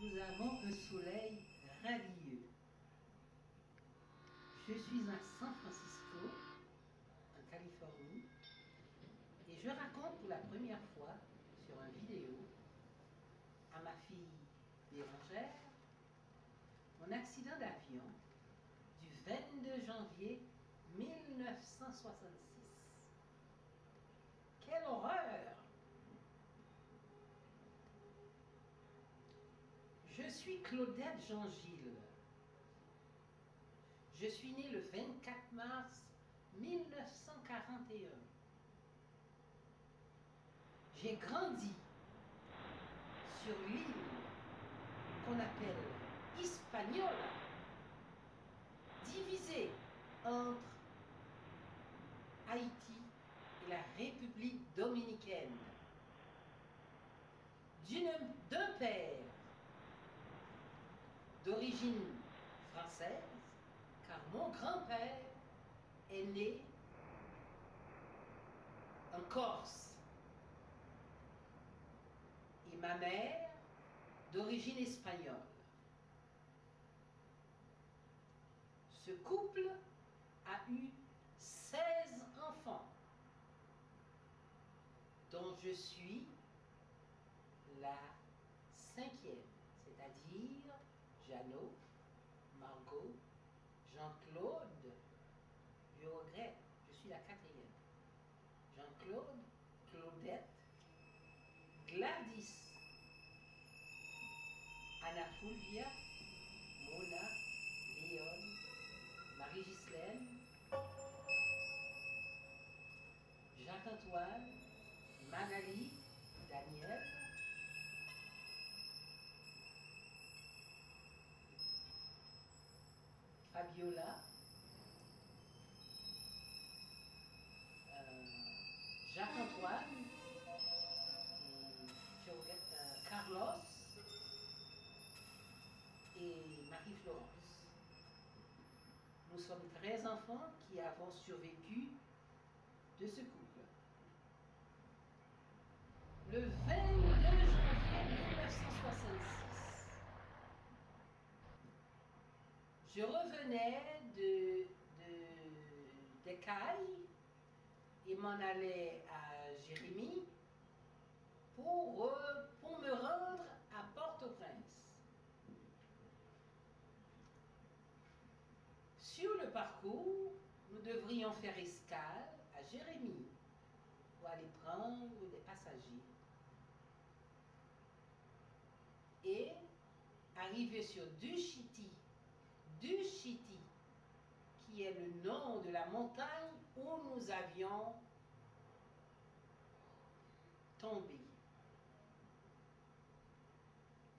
nous avons un soleil radieux. Je suis à San Francisco, en Californie, et je raconte pour la première fois sur une vidéo à ma fille Bérangère mon accident d'avion du 22 janvier 1966. Quelle horreur! Je suis Claudette Jean-Gilles. Je suis née le 24 mars 1941. J'ai grandi sur l'île qu'on appelle Hispaniola, divisée entre Haïti et la République dominicaine. D'un père d'origine française, car mon grand-père est né en Corse et ma mère d'origine espagnole. Ce couple a eu 16 enfants, dont je suis la 5e, c'est-à-dire Jeannot, Margot, Jean-Claude, je regrette, je suis la 4e. Jean-Claude, Claudette, Gladys, Anna Fulvia, Mona, Léon, Marie-Ghislaine, Jacques-Antoine, Magali, Daniel, Fabiola, Jacques-Antoine, Carlos et Marie-Florence. Nous sommes 13 enfants qui avons survécu de ce couple. Le 22 janvier 1966, je revenais d'Écailles et m'en allais à Jérémie pour me rendre à Port-au-Prince. Sur le parcours, nous devrions faire escale à Jérémie pour aller prendre des passagers et arriver sur Dushiti, qui est le nom de la montagne où nous avions tombé.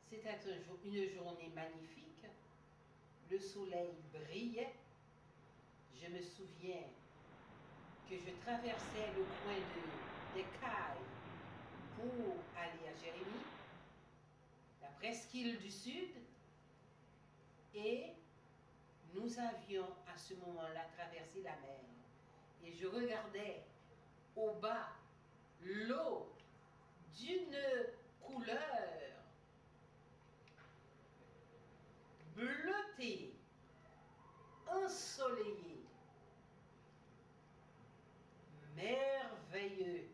C'était une journée magnifique, le soleil brillait. Je me souviens que je traversais le coin d'Écailles pour aller à Jérémie, la presqu'île du Sud, et nous avions à ce moment-là traversé la mer. Et je regardais au bas l'eau d'une couleur bleutée, ensoleillée, merveilleux.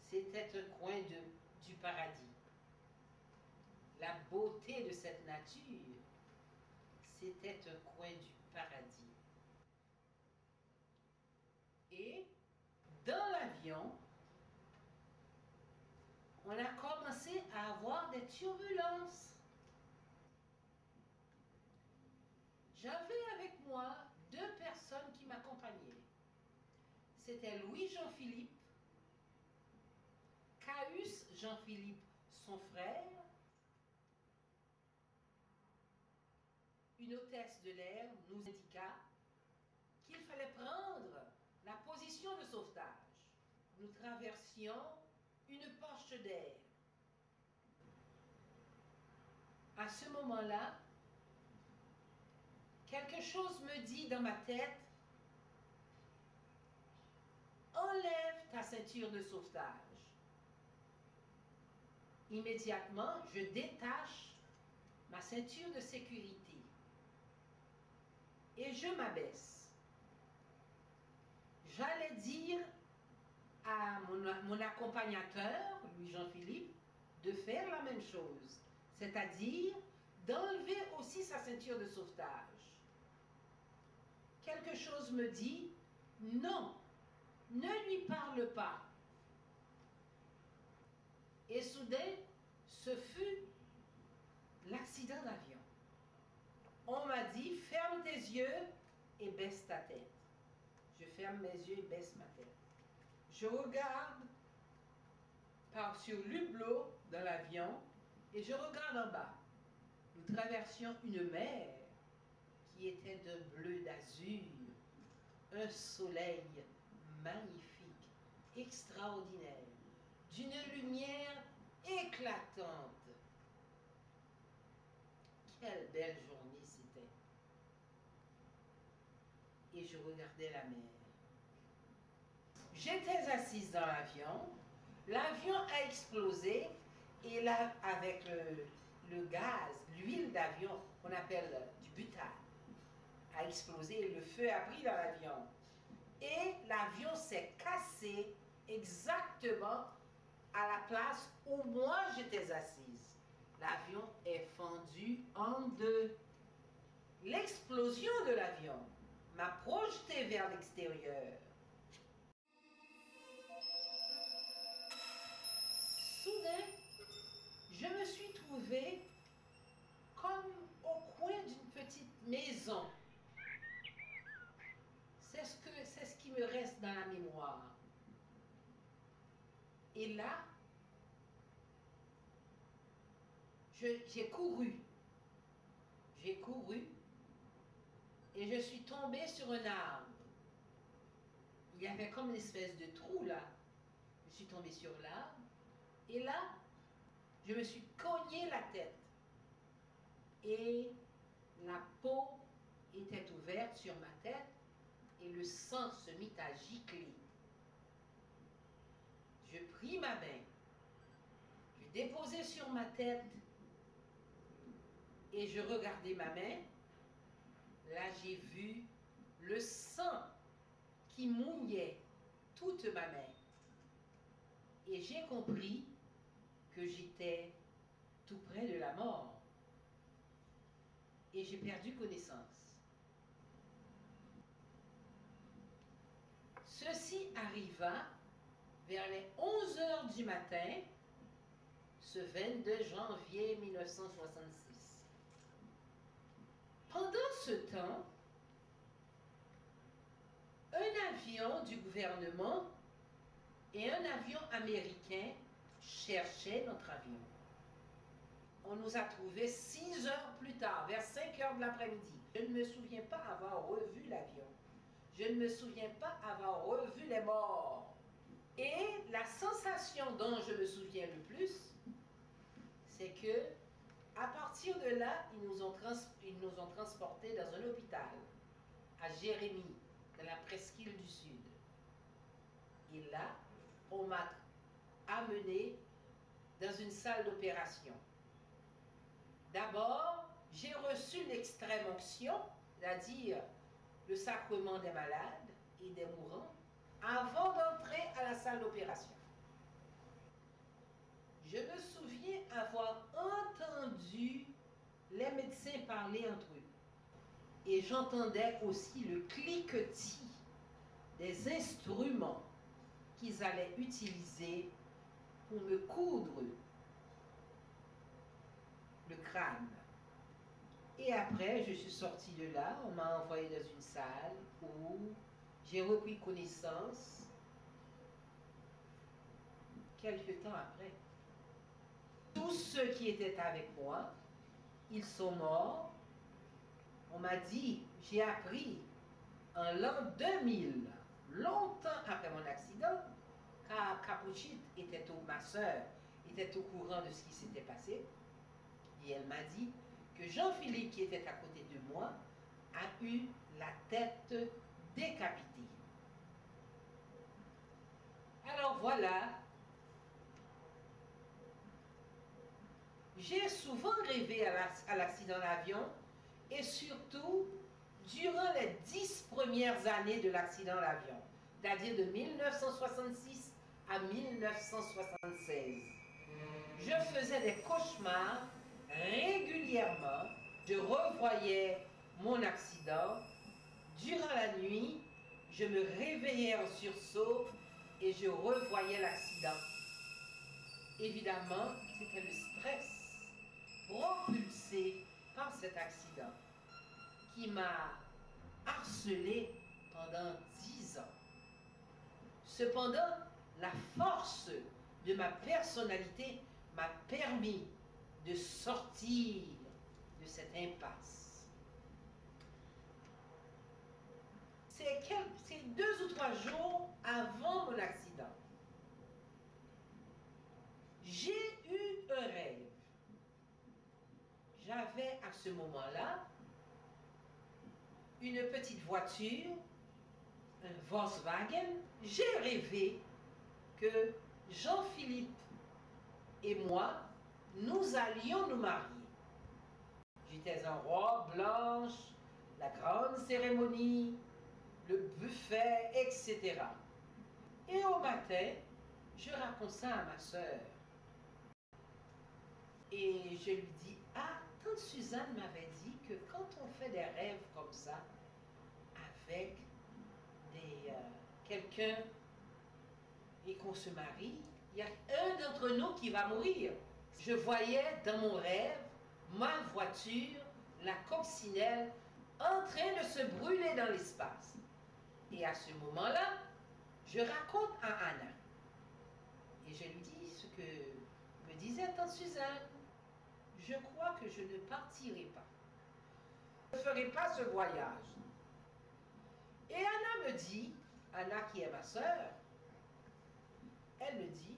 C'était un coin du paradis. La beauté de cette nature, c'était un coin du paradis. Et dans l'avion, on a commencé à avoir des turbulences. J'avais avec moi 2 personnes qui m'accompagnaient. C'était Louis Jean-Philippe, Caius Jean-Philippe, son frère, une hôtesse de l'air nous indiqua qu'il fallait prendre la position de sauvetage. Nous traversions une poche d'air. À ce moment-là, quelque chose me dit dans ma tête: enlève ta ceinture de sauvetage. Immédiatement, je détache ma ceinture de sécurité et je m'abaisse. J'allais dire à mon accompagnateur, Louis Jean-Philippe, de faire la même chose, c'est-à-dire d'enlever aussi sa ceinture de sauvetage. Quelque chose me dit, non, ne lui parle pas. Et soudain, ce fut l'accident d'avion. On m'a dit, ferme tes yeux et baisse ta tête. Je ferme mes yeux et baisse ma tête. Je regarde sur l'hublot dans l'avion et je regarde en bas. Nous traversions une mer qui était de bleu d'azur, un soleil magnifique, extraordinaire, d'une lumière éclatante. Quelle belle journée c'était. Et je regardais la mer. J'étais assise dans l'avion. L'avion a explosé et là, avec le gaz, l'huile d'avion, qu'on appelle du butane, a explosé et le feu a pris dans l'avion. Et l'avion s'est cassé exactement à la place où moi j'étais assise. L'avion est fendu en deux. L'explosion de l'avion m'a projeté vers l'extérieur. Soudain, je me suis trouvée comme au coin d'une petite maison. C'est ce qui me reste dans la mémoire. Et là, j'ai couru. J'ai couru et je suis tombée sur un arbre. Il y avait comme une espèce de trou là. Je suis tombée sur l'arbre et là, je me suis cogné la tête. Et la peau était ouverte sur ma tête et le sang se mit à gicler. Je pris ma main, je déposai sur ma tête et je regardais ma main. Là, j'ai vu le sang qui mouillait toute ma main. Et j'ai compris que j'étais tout près de la mort. Et j'ai perdu connaissance. Ceci arriva vers les 11 heures du matin, ce 22 janvier 1966. Pendant ce temps, un avion du gouvernement et un avion américain cherchaient notre avion. On nous a trouvés 6 heures plus tard, vers 5 heures de l'après-midi. Je ne me souviens pas avoir revu l'avion. Je ne me souviens pas avoir revu les morts. Et la sensation dont je me souviens le plus, c'est que à partir de là, ils nous ont transportés dans un hôpital à Jérémie, dans la presqu'île du Sud. Et là, on m'a amené dans une salle d'opération. D'abord, j'ai reçu l'extrême onction, c'est-à-dire le sacrement des malades et des mourants, avant d'entrer à la salle d'opération. Je me souviens avoir entendu les médecins parler entre eux. Et j'entendais aussi le cliquetis des instruments qu'ils allaient utiliser pour me coudre le crâne. Et après, je suis sortie de là, on m'a envoyé dans une salle où j'ai repris connaissance quelques temps après. Tous ceux qui étaient avec moi, ils sont morts. On m'a dit, j'ai appris en l'an 2000, longtemps après mon accident, car Capuchite ma soeur, était au courant de ce qui s'était passé. Et elle m'a dit que Jean-Philippe, qui était à côté de moi, a eu la tête décapitée. Alors voilà, J'ai souvent rêvé à l'accident d'avion et surtout durant les 10 premières années de l'accident d'avion, c'est-à-dire de 1966 à 1976. Je faisais des cauchemars régulièrement. Je revoyais mon accident. Durant la nuit, je me réveillais en sursaut et je revoyais l'accident. Évidemment, c'était le stress propulsé par cet accident qui m'a harcelé pendant 10 ans. Cependant, la force de ma personnalité m'a permis de sortir de cette impasse. C'est 2 ou 3 jours avant mon accident. J'ai eu un rêve. J'avais à ce moment-là une petite voiture, un Volkswagen. J'ai rêvé que Jean-Philippe et moi, nous allions nous marier. J'étais en robe blanche, la grande cérémonie, le buffet, etc. Et au matin, je raconte ça à ma sœur. Et je lui dis, ah, tante Suzanne m'avait dit que quand on fait des rêves comme ça, avec quelqu'un et qu'on se marie, il y a un d'entre nous qui va mourir. Je voyais dans mon rêve ma voiture, la coccinelle, en train de se brûler dans l'espace. Et à ce moment-là, je raconte à Anna. Et je lui dis ce que me disait tante Suzanne. Je crois que je ne partirai pas. Je ne ferai pas ce voyage. Et Anna me dit, Anna qui est ma sœur, elle me dit,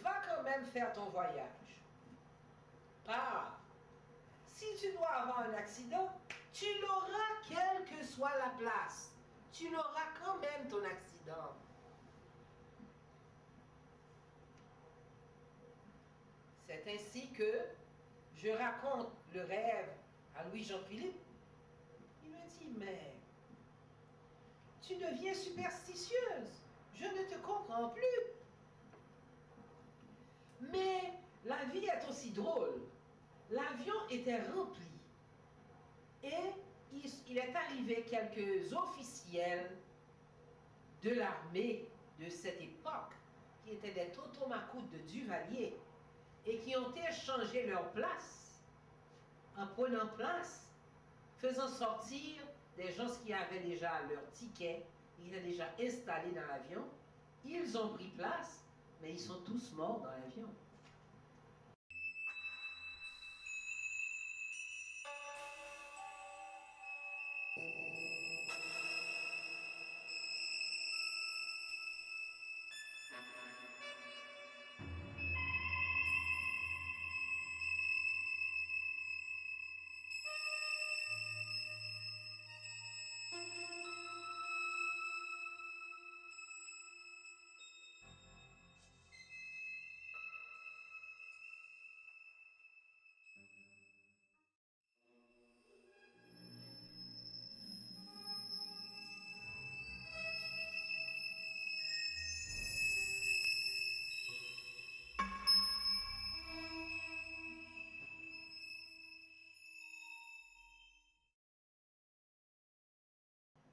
va quand même faire ton voyage. Pars. Si tu dois avoir un accident, tu l'auras quelle que soit la place. Tu l'auras quand même ton accident. C'est ainsi que je raconte le rêve à Louis-Jean-Philippe. Il me dit, mais tu deviens superstitieuse. Je ne te comprends plus. Mais la vie est aussi drôle. L'avion était rempli. Et il est arrivé quelques officiels de l'armée de cette époque, qui étaient des totomacoutes de Duvalier, et qui ont échangé leur place, en prenant place, faisant sortir des gens qui avaient déjà leur ticket, ils étaient déjà installés dans l'avion. Ils ont pris place, mais ils sont tous morts dans l'avion.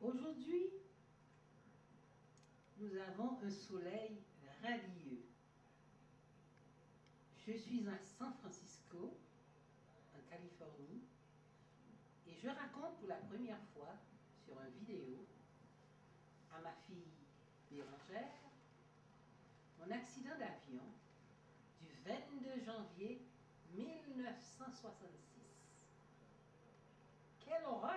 Aujourd'hui, nous avons un soleil radieux. Je suis à San Francisco, en Californie, et je raconte pour la première fois sur une vidéo à ma fille Bérangère mon accident d'avion du 22 janvier 1966. Quelle horreur!